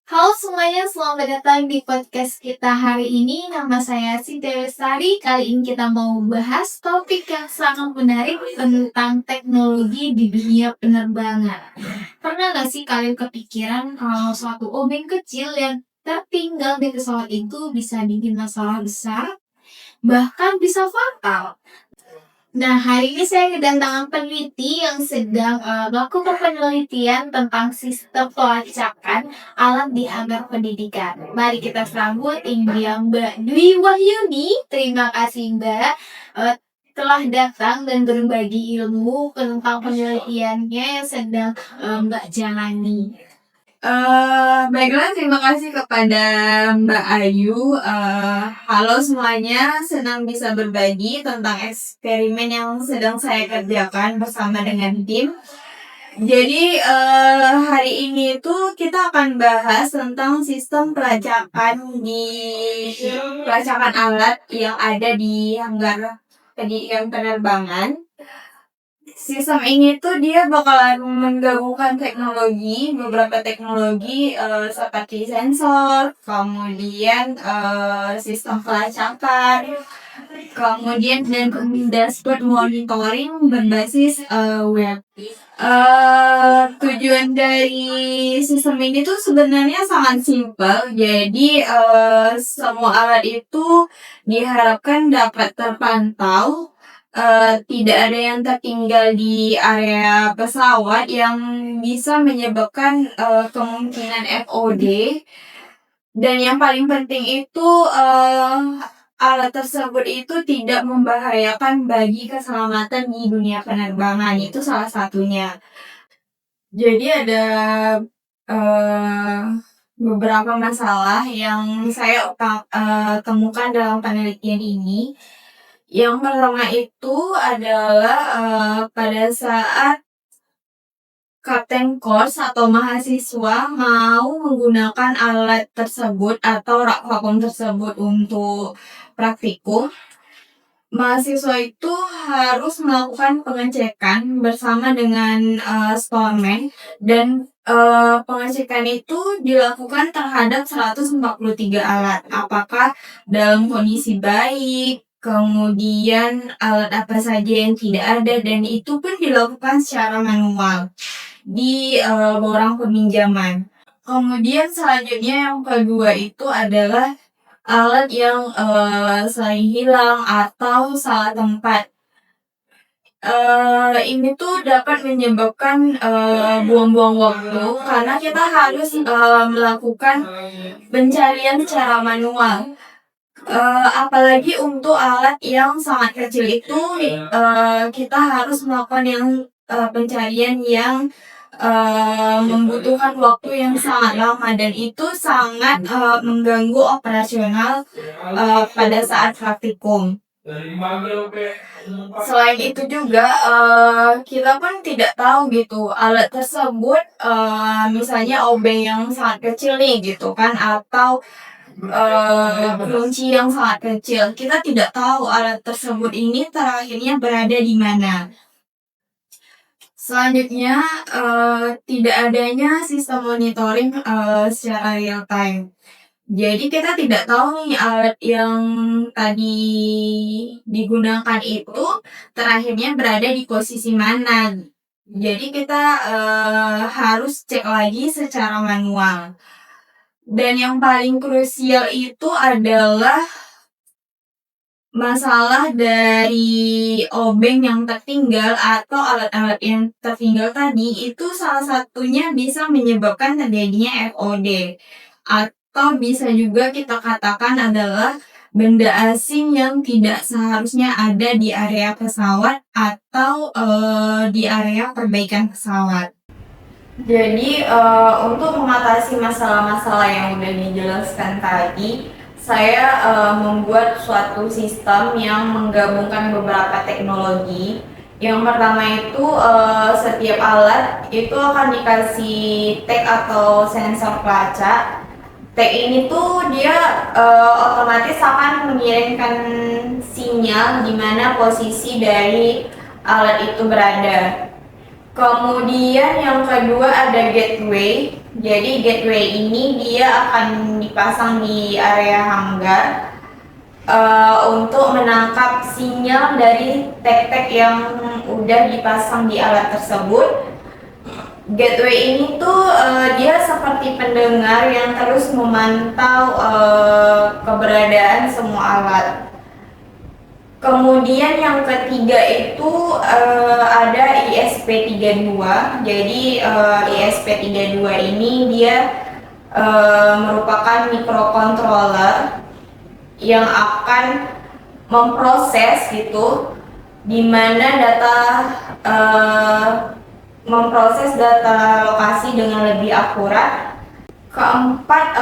Halo semuanya, selamat datang di podcast kita hari ini. Nama saya Cynthia Lestari. Kali ini kita mau bahas topik yang sangat menarik tentang teknologi di dunia penerbangan. Pernah gak sih kalian kepikiran kalau suatu obeng kecil yang tertinggal di pesawat itu bisa bikin masalah besar, bahkan bisa fatal? Nah, hari ini saya kedatangan peneliti yang sedang melakukan penelitian tentang sistem pelacakan alat di Amar Pendidikan. Mari kita sambut ini yang Mbak Dwi Wahyuni. Terima kasih Mbak telah datang dan berbagi ilmu tentang penelitiannya yang sedang Mbak jalani. Baiklah, terima kasih kepada Mbak Ayu. Halo semuanya, senang bisa berbagi tentang eksperimen yang sedang saya kerjakan bersama dengan tim. Jadi hari ini tuh kita akan bahas tentang sistem pelacakan alat yang ada di hanggar pendidikan penerbangan. Sistem ini tuh dia bakalan menggabungkan beberapa teknologi seperti sensor, kemudian sistem pelacakan, kemudian dan dashboard monitoring berbasis web. Tujuan dari sistem ini tuh sebenarnya sangat simpel. Jadi semua alat itu diharapkan dapat terpantau, tidak ada yang tertinggal di area pesawat yang bisa menyebabkan kemungkinan FOD. Dan yang paling penting itu alat tersebut itu tidak membahayakan bagi keselamatan di dunia penerbangan. Itu salah satunya. Jadi ada beberapa masalah yang saya temukan dalam penelitian ini. Yang pertama itu adalah pada saat kapten kos atau mahasiswa mau menggunakan alat tersebut atau rak vakum tersebut untuk praktikum, mahasiswa itu harus melakukan pengecekan bersama dengan storeman dan pengecekan itu dilakukan terhadap 143 alat. Apakah dalam kondisi baik, kemudian alat apa saja yang tidak ada, dan itu pun dilakukan secara manual di borang peminjaman. Kemudian selanjutnya yang kedua itu adalah alat yang sering hilang atau salah tempat. Ini tuh dapat menyebabkan buang-buang waktu karena kita harus melakukan pencarian secara manual. Apalagi untuk alat yang sangat kecil itu kita harus melakukan pencarian yang membutuhkan waktu yang sangat lama, dan itu sangat mengganggu operasional pada saat praktikum. Selain itu juga kita pun tidak tahu gitu alat tersebut, misalnya obeng yang sangat kecil nih gitu kan, atau kunci yang sangat kecil, kita tidak tahu alat tersebut ini terakhirnya berada di mana. Selanjutnya tidak adanya sistem monitoring secara real time. Jadi kita tidak tahu nih alat yang tadi digunakan itu terakhirnya berada di posisi mana. Jadi kita harus cek lagi secara manual. Dan yang paling krusial itu adalah masalah dari obeng yang tertinggal atau alat-alat yang tertinggal tadi, itu salah satunya bisa menyebabkan terjadinya FOD. Atau bisa juga kita katakan adalah benda asing yang tidak seharusnya ada di area pesawat atau di area perbaikan pesawat. Jadi untuk mengatasi masalah-masalah yang udah dijelaskan tadi, saya membuat suatu sistem yang menggabungkan beberapa teknologi. Yang pertama itu setiap alat itu akan dikasih tag atau sensor pelacak. Tag ini tuh dia otomatis akan mengirimkan sinyal di mana posisi dari alat itu berada. Kemudian yang kedua ada gateway. Jadi gateway ini dia akan dipasang di area hanggar untuk menangkap sinyal dari tag-tag yang udah dipasang di alat tersebut. Gateway ini tuh dia seperti pendengar yang terus memantau keberadaan semua alat. Kemudian yang ketiga itu ada ISP32. Jadi ISP32 ini dia merupakan microcontroller yang akan memproses gitu, dimana memproses data lokasi dengan lebih akurat. Keempat,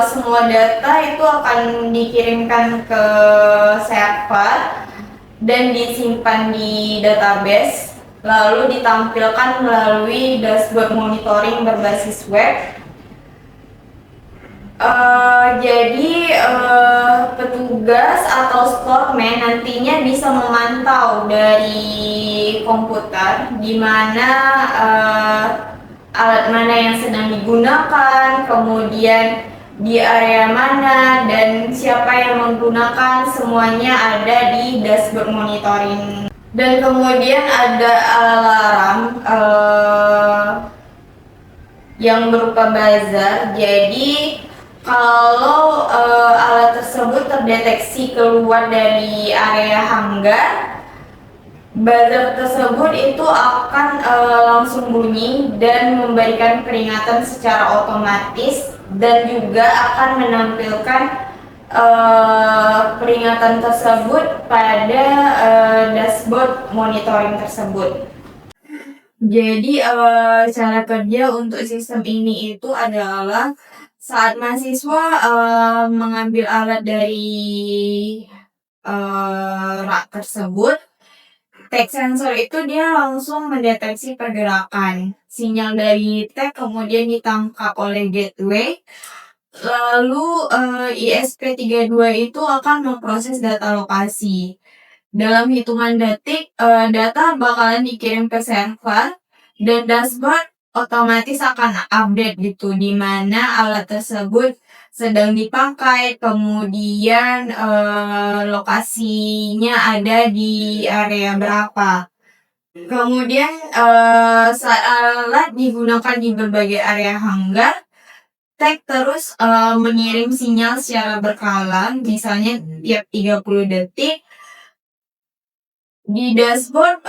semua data itu akan dikirimkan ke server dan disimpan di database, lalu ditampilkan melalui dashboard monitoring berbasis web. Jadi petugas atau storeman nantinya bisa memantau dari komputer di mana alat mana yang sedang digunakan, kemudian di area mana, dan siapa yang menggunakan, semuanya ada di dashboard monitoring. Dan kemudian ada alarm yang berupa buzzer. Jadi kalau alat tersebut terdeteksi keluar dari area hanggar, buzzer tersebut itu akan langsung bunyi dan memberikan peringatan secara otomatis, dan juga akan menampilkan peringatan tersebut pada dashboard monitoring tersebut. Jadi cara kerja untuk sistem ini itu adalah saat mahasiswa mengambil alat dari rak tersebut, tag sensor itu dia langsung mendeteksi pergerakan. Sinyal dari tag kemudian ditangkap oleh gateway, lalu ISP32 itu akan memproses data lokasi. Dalam hitungan detik, data bakalan dikirim ke server, dan dashboard otomatis akan update gitu, di mana alat tersebut sedang dipakai, kemudian lokasinya ada di area berapa. Kemudian saat alat digunakan di berbagai area hanggar, tag terus mengirim sinyal secara berkala, misalnya tiap 30 detik. Di dashboard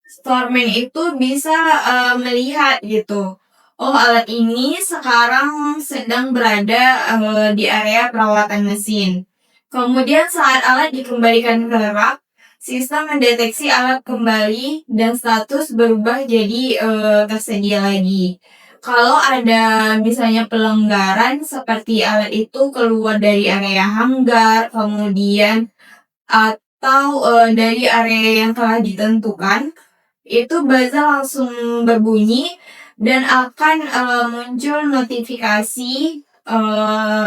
storeman itu bisa melihat gitu, oh alat ini sekarang sedang berada di area perawatan mesin. Kemudian saat alat dikembalikan ke rak, sistem mendeteksi alat kembali dan status berubah jadi tersedia lagi. Kalau ada misalnya pelanggaran seperti alat itu keluar dari area hanggar, kemudian atau dari area yang telah ditentukan, itu buzzer langsung berbunyi dan akan muncul notifikasi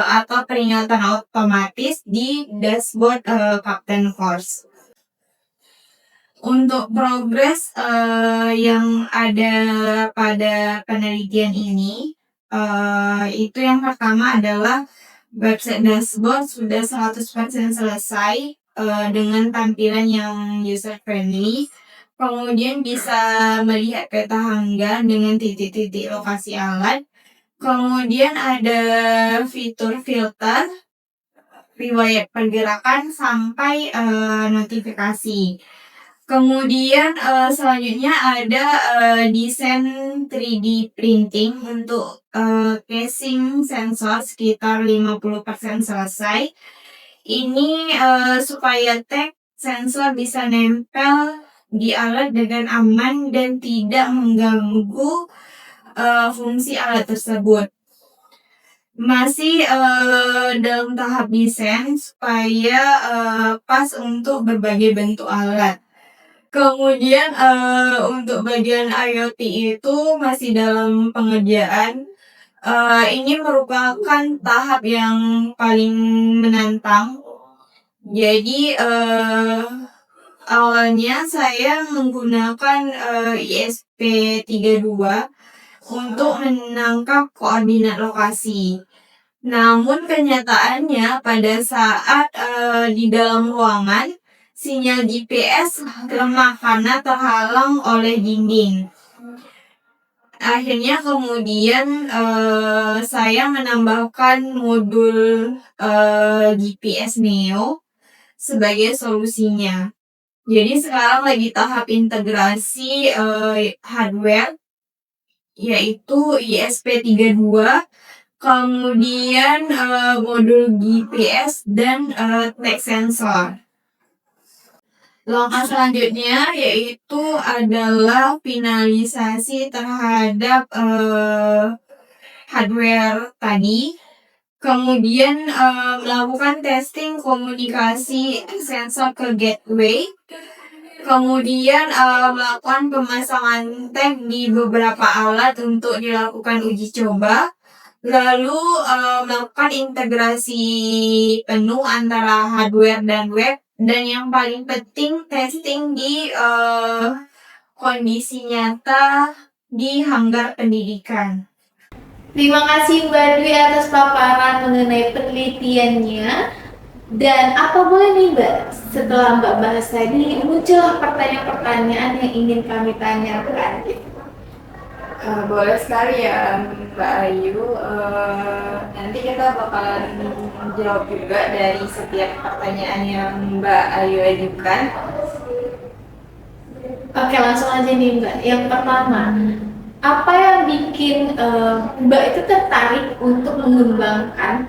atau peringatan otomatis di dashboard Captain Course. Untuk progres yang ada pada penelitian ini, itu yang pertama adalah website dashboard sudah 100% selesai dengan tampilan yang user friendly. Kemudian bisa melihat peta hanggar dengan titik-titik lokasi alat. Kemudian ada fitur filter, riwayat pergerakan, sampai notifikasi. Kemudian selanjutnya ada desain 3D printing untuk casing sensor sekitar 50% selesai. Ini supaya tag sensor bisa nempel di alat dengan aman dan tidak mengganggu fungsi alat tersebut. Masih dalam tahap desain supaya pas untuk berbagai bentuk alat. Kemudian untuk bagian IoT itu masih dalam pengerjaan. Ini merupakan tahap yang paling menantang. Jadi awalnya saya menggunakan ISP32 untuk menangkap koordinat lokasi. Namun kenyataannya pada saat di dalam ruangan, sinyal GPS lemah karena terhalang oleh dinding. Akhirnya kemudian saya menambahkan modul GPS Neo sebagai solusinya. Jadi sekarang lagi tahap integrasi hardware, yaitu ISP32, kemudian modul GPS dan text sensor. Langkah selanjutnya yaitu adalah finalisasi terhadap hardware tadi, kemudian melakukan testing komunikasi sensor ke gateway, kemudian melakukan pemasangan tag di beberapa alat untuk dilakukan uji coba, lalu melakukan integrasi penuh antara hardware dan web, dan yang paling penting testing di kondisi nyata di hanggar pendidikan. Terima kasih Mbak Dwi atas paparan mengenai penelitiannya. Dan apa boleh nih Mbak, setelah Mbak bahas tadi, muncullah pertanyaan-pertanyaan yang ingin kami tanyakan. Boleh sekali ya Mbak Ayu. Nanti kita bakalan jawab juga dari setiap pertanyaan yang Mbak Ayu ajukan. Oke, langsung aja nih Mbak. Yang pertama, apa yang bikin Mbak itu tertarik untuk mengembangkan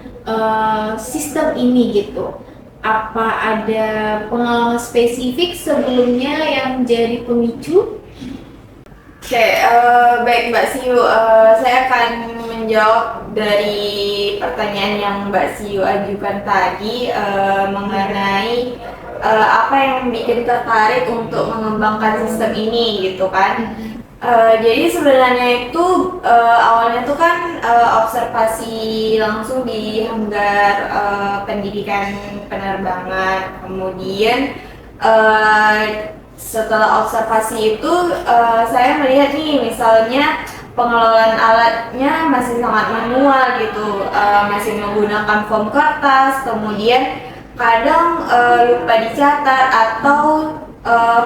sistem ini gitu? Apa ada pengalaman spesifik sebelumnya yang jadi pemicu? Oke, baik Mbak Siu, saya akan menjawab dari pertanyaan yang Mbak Siu ajukan tadi mengenai apa yang bikin tertarik untuk mengembangkan sistem ini gitu kan. Jadi sebenarnya itu awalnya tuh kan observasi langsung di hanggar pendidikan penerbangan, kemudian setelah observasi itu saya melihat nih misalnya pengelolaan alatnya masih sangat manual gitu, masih menggunakan form kertas, kemudian kadang lupa dicatat atau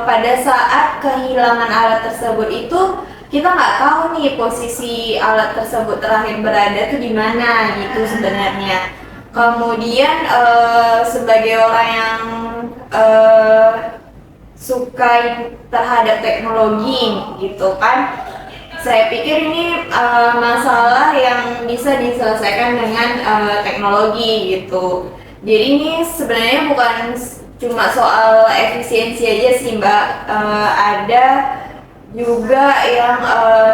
pada saat kehilangan alat tersebut itu kita nggak tahu nih posisi alat tersebut terakhir berada tuh di mana gitu sebenarnya. Kemudian sebagai orang yang suka terhadap teknologi gitu kan, saya pikir ini masalah yang bisa diselesaikan dengan teknologi gitu. Jadi ini sebenarnya bukan cuma soal efisiensi aja sih Mbak, ada juga yang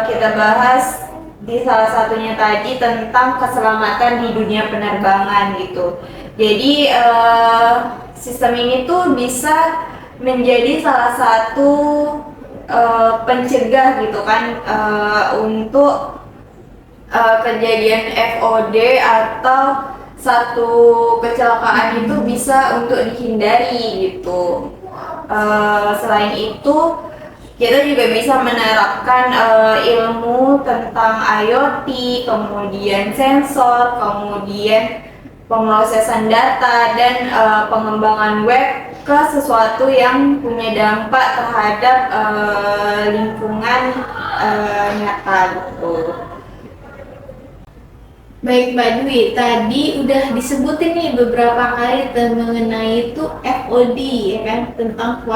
kita bahas di salah satunya tadi tentang keselamatan di dunia penerbangan gitu. Jadi sistem ini tuh bisa menjadi salah satu pencegah gitu kan untuk kejadian FOD atau satu kecelakaan itu bisa untuk dihindari gitu. Selain itu kita juga bisa menerapkan ilmu tentang IoT, kemudian sensor, kemudian pemrosesan data dan pengembangan web ke sesuatu yang punya dampak terhadap lingkungan nyata gitu. Baik Mbak Dwi, tadi udah disebutin nih beberapa kali mengenai itu FOD ya kan, tentang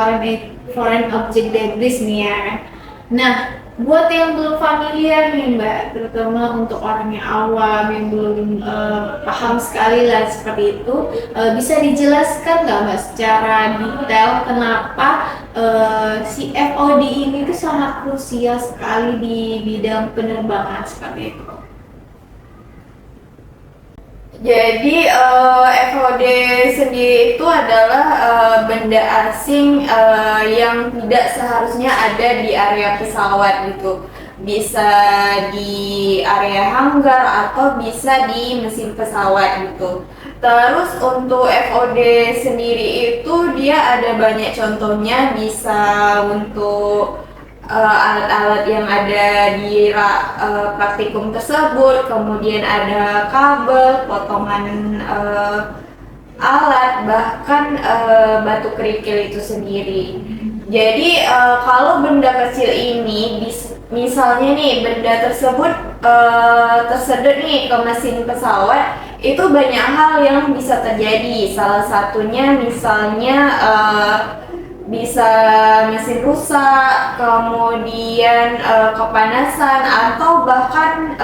foreign object debris nih ya kan. Nah, buat yang belum familiar nih Mbak, terutama untuk orang yang awam yang belum paham sekali lah seperti itu, bisa dijelaskan nggak Mbak secara detail kenapa si FOD ini tuh sangat krusial sekali di bidang penerbangan seperti itu? Jadi FOD sendiri itu adalah benda asing yang tidak seharusnya ada di area pesawat gitu. Bisa di area hanggar atau bisa di mesin pesawat gitu. Terus untuk FOD sendiri itu dia ada banyak contohnya, bisa untuk alat-alat yang ada di praktikum tersebut, kemudian ada kabel, potongan alat, bahkan batu kerikil itu sendiri. Jadi kalau benda kecil ini misalnya nih benda tersebut tersedot nih ke mesin pesawat, itu banyak hal yang bisa terjadi. Salah satunya misalnya bisa mesin rusak, kemudian kepanasan, atau bahkan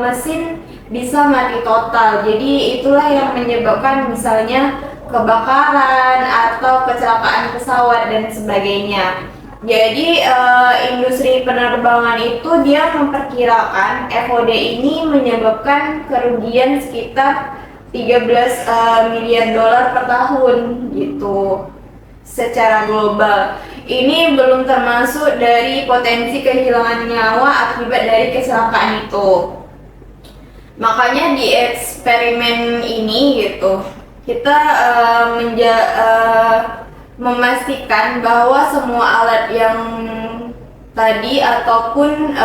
mesin bisa mati total. Jadi itulah yang menyebabkan misalnya kebakaran atau kecelakaan pesawat dan sebagainya. Jadi industri penerbangan itu dia memperkirakan FOD ini menyebabkan kerugian sekitar 13 miliar dolar per tahun gitu secara global. Ini belum termasuk dari potensi kehilangan nyawa akibat dari kecelakaan itu. Makanya di eksperimen ini gitu kita memastikan bahwa semua alat yang tadi ataupun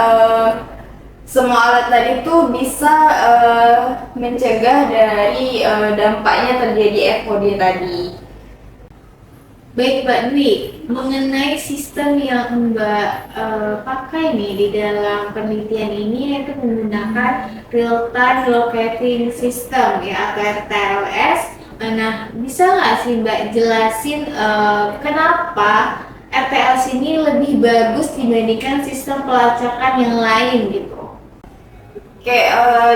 semua alat tadi itu bisa mencegah dari dampaknya terjadi FOD tadi. Baik Mbak Dwi, mengenai sistem yang Mbak pakai nih di dalam penelitian ini, yaitu menggunakan real time locating system ya atau RTLS. Nah, bisa nggak sih Mbak jelasin kenapa RTLS ini lebih bagus dibandingkan sistem pelacakan yang lain gitu? Oke,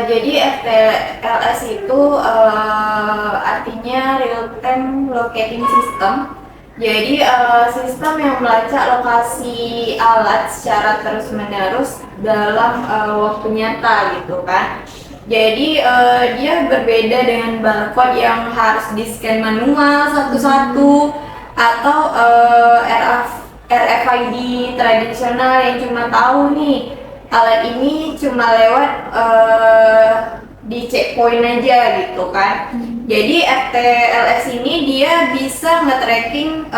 jadi RTLS itu artinya real time locating system. Jadi sistem yang melacak lokasi alat secara terus-menerus dalam waktu nyata gitu kan. Jadi dia berbeda dengan barcode yang harus di-scan manual satu-satu, atau RFID tradisional yang cuma tahu nih alat ini cuma lewat di checkpoint aja gitu kan. Jadi RTLS ini dia bisa nge-tracking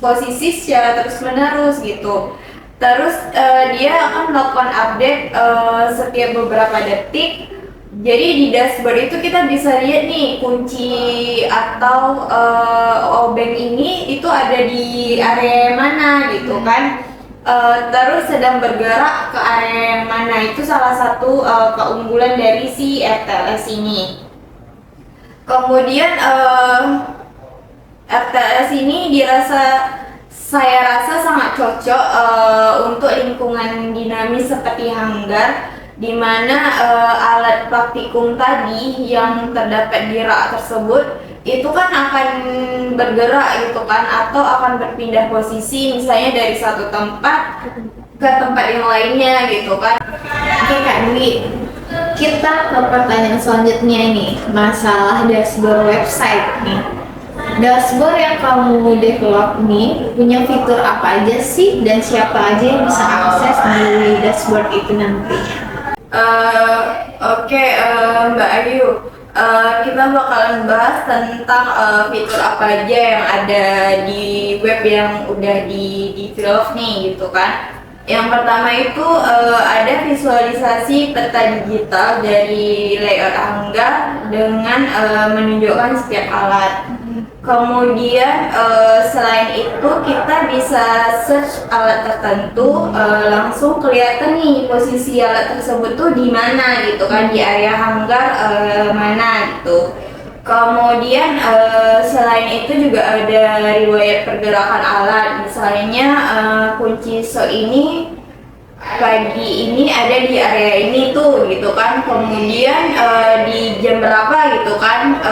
posisi secara terus-menerus gitu. Terus dia akan melakukan update setiap beberapa detik. Jadi di dashboard itu kita bisa lihat nih kunci atau obeng ini itu ada di area mana gitu kan. Terus sedang bergerak ke area yang mana, itu salah satu keunggulan dari si RTLS ini. Kemudian RTLS ini saya rasa sangat cocok untuk lingkungan dinamis seperti hanggar, di mana alat praktikum tadi yang terdapat di rak tersebut itu kan akan bergerak gitu kan, atau akan berpindah posisi misalnya dari satu tempat ke tempat yang lainnya gitu kan. Oke Kak Dwi, kita ke pertanyaan selanjutnya nih, masalah dashboard website nih. Dashboard yang kamu develop nih punya fitur apa aja sih, dan siapa aja yang bisa akses di dashboard itu nantinya? Oke, Mbak Ayu, kita bakalan bahas tentang fitur apa aja yang ada di web yang udah di develop nih gitu kan. Yang pertama itu ada visualisasi peta digital dari layout hanggar dengan menunjukkan setiap alat. Kemudian selain itu kita bisa search alat tertentu, langsung kelihatan nih posisi alat tersebut tuh di mana gitu kan, di area hanggar mana gitu. Kemudian selain itu juga ada riwayat pergerakan alat, misalnya kunci so ini pagi ini ada di area ini tuh gitu kan. Kemudian di jam berapa gitu kan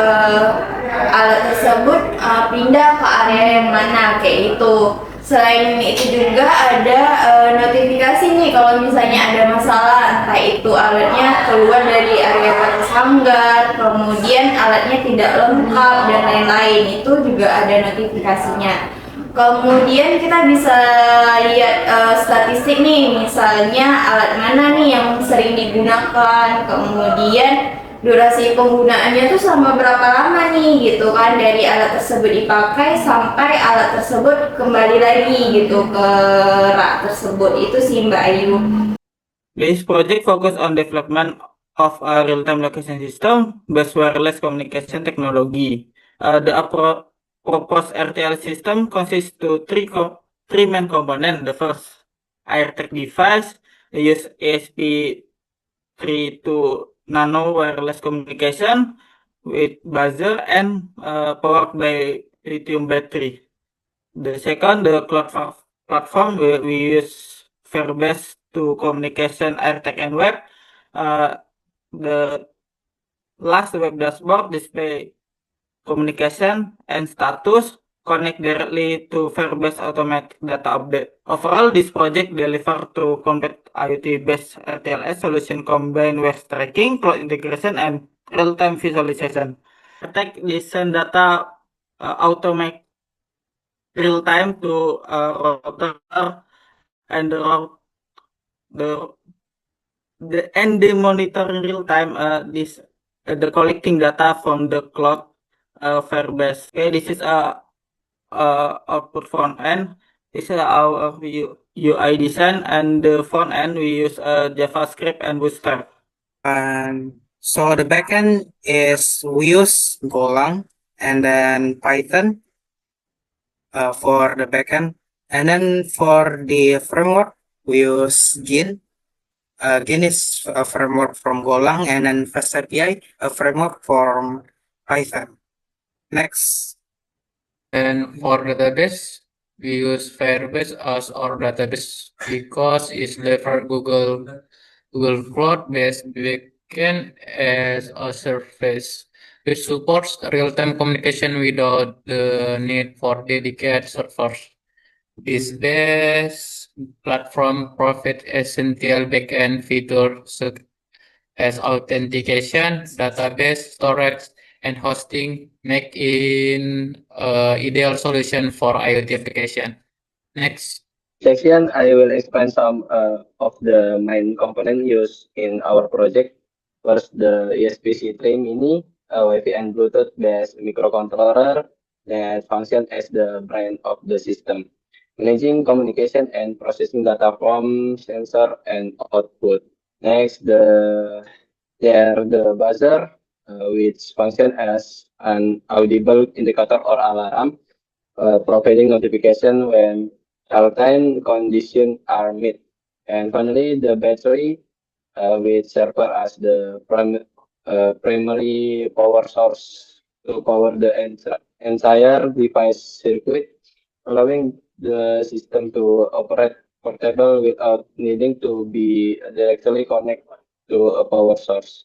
alat tersebut pindah ke area yang mana kayak gitu. Selain itu juga ada notifikasi nih kalau misalnya ada masalah, entah itu alatnya keluar dari area batas hanggar, kemudian alatnya tidak lengkap dan lain-lain, itu juga ada notifikasinya. Kemudian kita bisa lihat statistik nih, misalnya alat mana nih yang sering digunakan, kemudian durasi penggunaannya tuh selama berapa lama nih gitu kan, dari alat tersebut dipakai sampai alat tersebut kembali lagi gitu ke rak tersebut. Itu sih Mbak Ayu. This project focus on development of a real-time location system based wireless communication technology. The proposed RTL system consists to three main components. The first, AirTag device, use ESP32 nano wireless communication with buzzer and powered by lithium battery. The second, the cloud platform, we use Firebase to communication AirTag and web. The last web dashboard display communication and status connect directly to Firebase automatic data update. Overall, this project deliver to complete IoT-based RTLS solution combined with tracking, cloud integration, and real-time visualization. AirTag listen data automate real time to router and the and they monitor in real time this the collecting data from the cloud Firebase. Okay, this is output front end. This is our UI design, and the front end we use JavaScript and Bootstrap. And so the backend is we use Golang and then Python for the backend. And then for the framework, we use Gin. Gin is a framework from Golang, and then Fast API, a framework from Python. Next. And for database, we use Firebase as our database because it's lever Google Cloud-based backend as a service, which supports real-time communication without the need for dedicated servers. This base platform provides essential backend features such as authentication, database storage, and hosting, make it ideal solution for IoT application. Next. Section, I will explain some of the main component used in our project. First, the ESP32 Mini, a Wi-Fi and Bluetooth-based microcontroller that functions as the brain of the system, managing communication and processing data from sensor and output. Next, the buzzer, which function as an audible indicator or alarm, providing notification when time conditions are met. And finally, the battery, which serves as the primary power source to power the entire device circuit, allowing the system to operate portable without needing to be directly connected to a power source.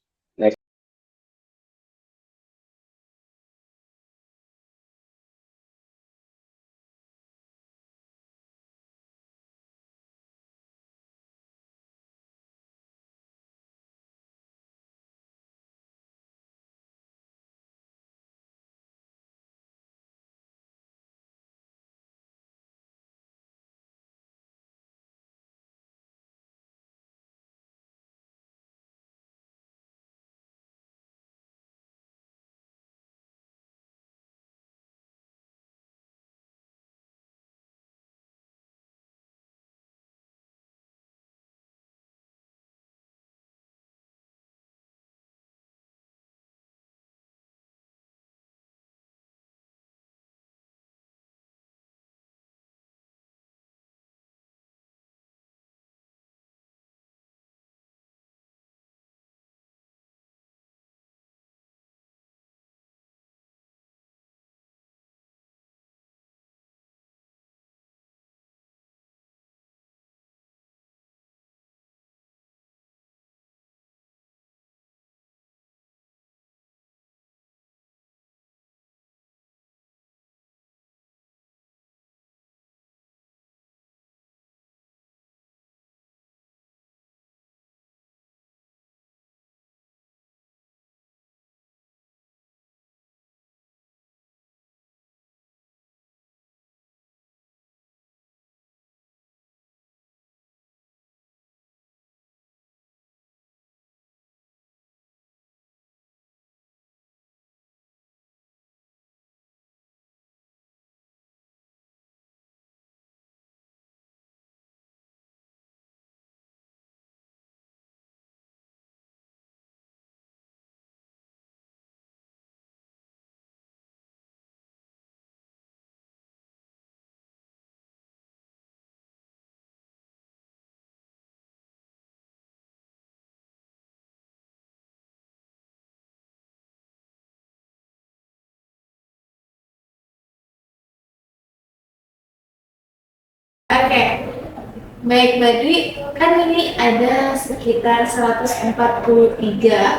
Baik Mbak Dwi, kan ini ada sekitar 143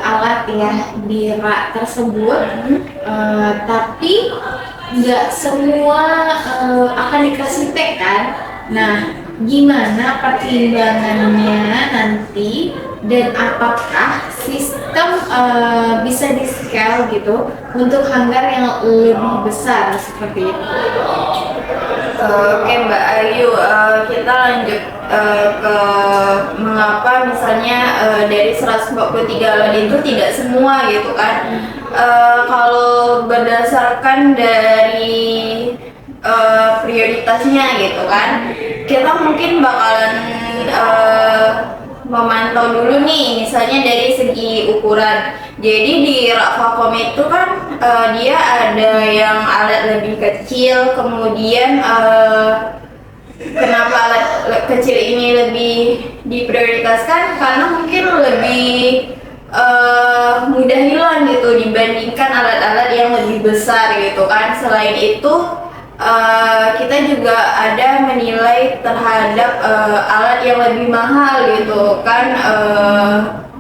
alat ya di rak tersebut, tapi nggak semua akan dikasih tag kan. Nah, gimana pertimbangannya nanti dan apakah sistem bisa di-scale gitu untuk hanggar yang lebih besar seperti itu? Oke Mbak Ayu, kita lanjut ke mengapa misalnya dari 143 alat itu tidak semua gitu kan. Kalau berdasarkan dari prioritasnya gitu kan, kita mungkin bakalan memantau dulu nih misalnya dari segi ukuran. Jadi di rak vakum itu kan dia ada yang alat lebih kecil, kemudian kenapa alat kecil ini lebih diprioritaskan karena mungkin lebih mudah hilang gitu dibandingkan alat-alat yang lebih besar gitu kan. Selain itu kita juga ada menilai terhadap alat yang lebih mahal gitu kan,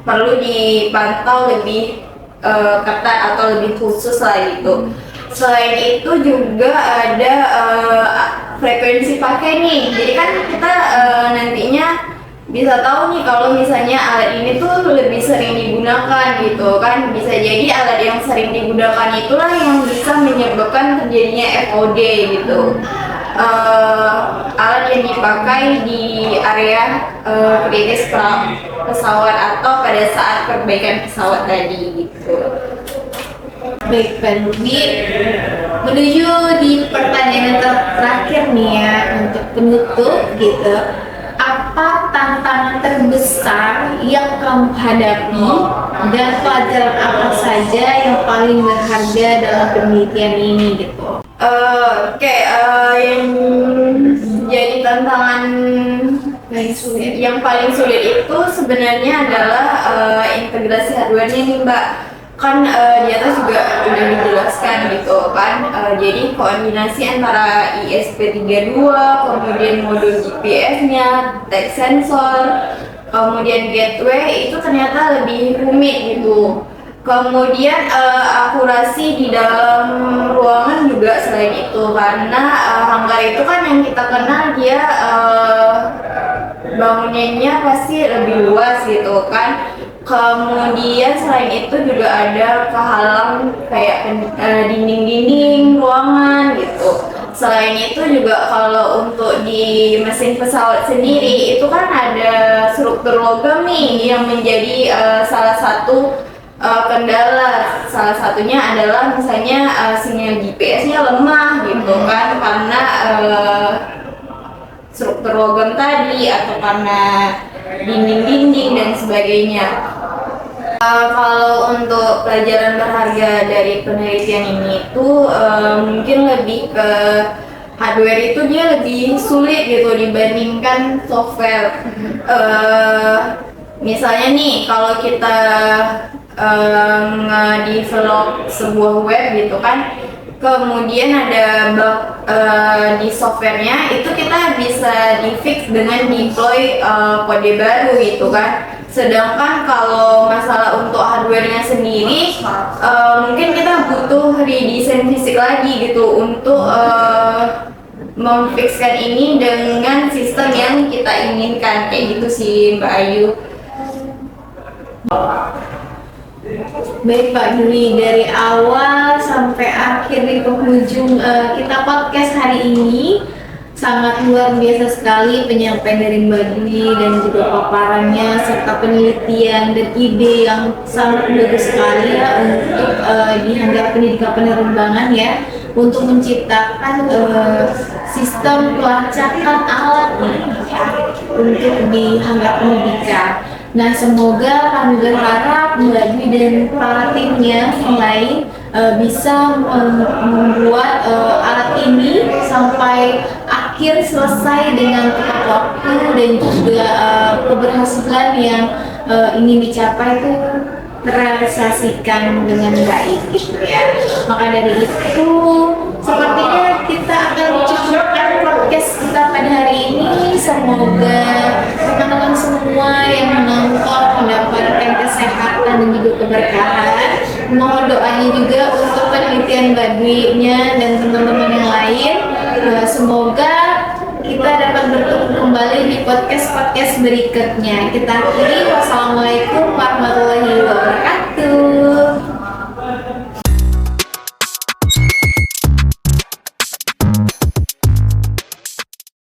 perlu dipantau lebih ketat atau lebih khusus lah gitu. Selain itu juga ada frekuensi pakai nih, jadi kan kita nantinya bisa tahu nih kalau misalnya alat ini tuh lebih sering digunakan gitu kan. Bisa jadi alat yang sering digunakan itulah yang bisa menyebabkan terjadinya FOD gitu. Alat yang dipakai di area kritis pesawat atau pada saat perbaikan pesawat tadi gitu. Baik Pak Nurdi, menuju di pertanyaan terakhir nih ya untuk penutup gitu. Apa tantangan terbesar yang kamu hadapi dan pelajaran apa saja yang paling berharga dalam penelitian ini gitu? Yang jadi tantangan yang paling sulit itu sebenarnya adalah integrasi hardware-nya nih Mbak. Kan di atas juga udah dijelaskan gitu kan, jadi koordinasi antara ISP32, kemudian modul GPS-nya, text sensor, kemudian gateway itu ternyata lebih rumit gitu. Kemudian akurasi di dalam ruangan juga selain itu, karena hanggar itu kan yang kita kenal dia bangunannya pasti lebih luas gitu kan. Kemudian selain itu juga ada kehalang kayak dinding-dinding ruangan gitu. Selain itu juga kalau untuk di mesin pesawat sendiri itu kan ada struktur logam nih yang menjadi salah satu kendala. Salah satunya adalah misalnya sinyal GPS-nya lemah gitu kan, karena struktur logam tadi atau karena dinding-dinding dan sebagainya. Kalau untuk pelajaran berharga dari penelitian ini tuh mungkin lebih ke hardware itu dia lebih sulit gitu dibandingkan software. Misalnya nih kalau kita nge-develop sebuah web gitu kan, kemudian ada bug di softwarenya, itu kita bisa di-fix dengan deploy kode baru gitu kan. Sedangkan kalau masalah untuk hardware-nya sendiri, mungkin kita butuh redesign fisik lagi gitu untuk memfixkan ini dengan sistem yang kita inginkan, kayak gitu sih Mbak Ayu. Baik Pak Dwi, dari awal sampai akhir di penghujung kita podcast hari ini sangat luar biasa sekali penyampaian dari Mbak Dwi dan juga paparannya serta penelitian dan ide yang sangat bagus sekali ya untuk di hanggar pendidikan penerbangan ya, untuk menciptakan sistem pelacakan alat untuk di hanggar pendidikan. Nah, semoga kami berharap Mbak Dwi dan para timnya yang lain bisa membuat alat ini sampai akhir selesai dengan tepat waktu dan juga keberhasilan yang ingin dicapai itu terrealisasikan dengan baik gitu ya. Maka dari itu sepertinya kita akan cukupkan podcast kita pada hari ini. Semoga teman-teman semua yang menonton mendapatkan kesehatan dan juga keberkahan. Mohon doanya juga untuk penelitian Badwinya dan teman-teman yang lain. Semoga kita dapat bertemu kembali di podcast berikutnya. Kita akhiri. Wassalamualaikum warahmatullahi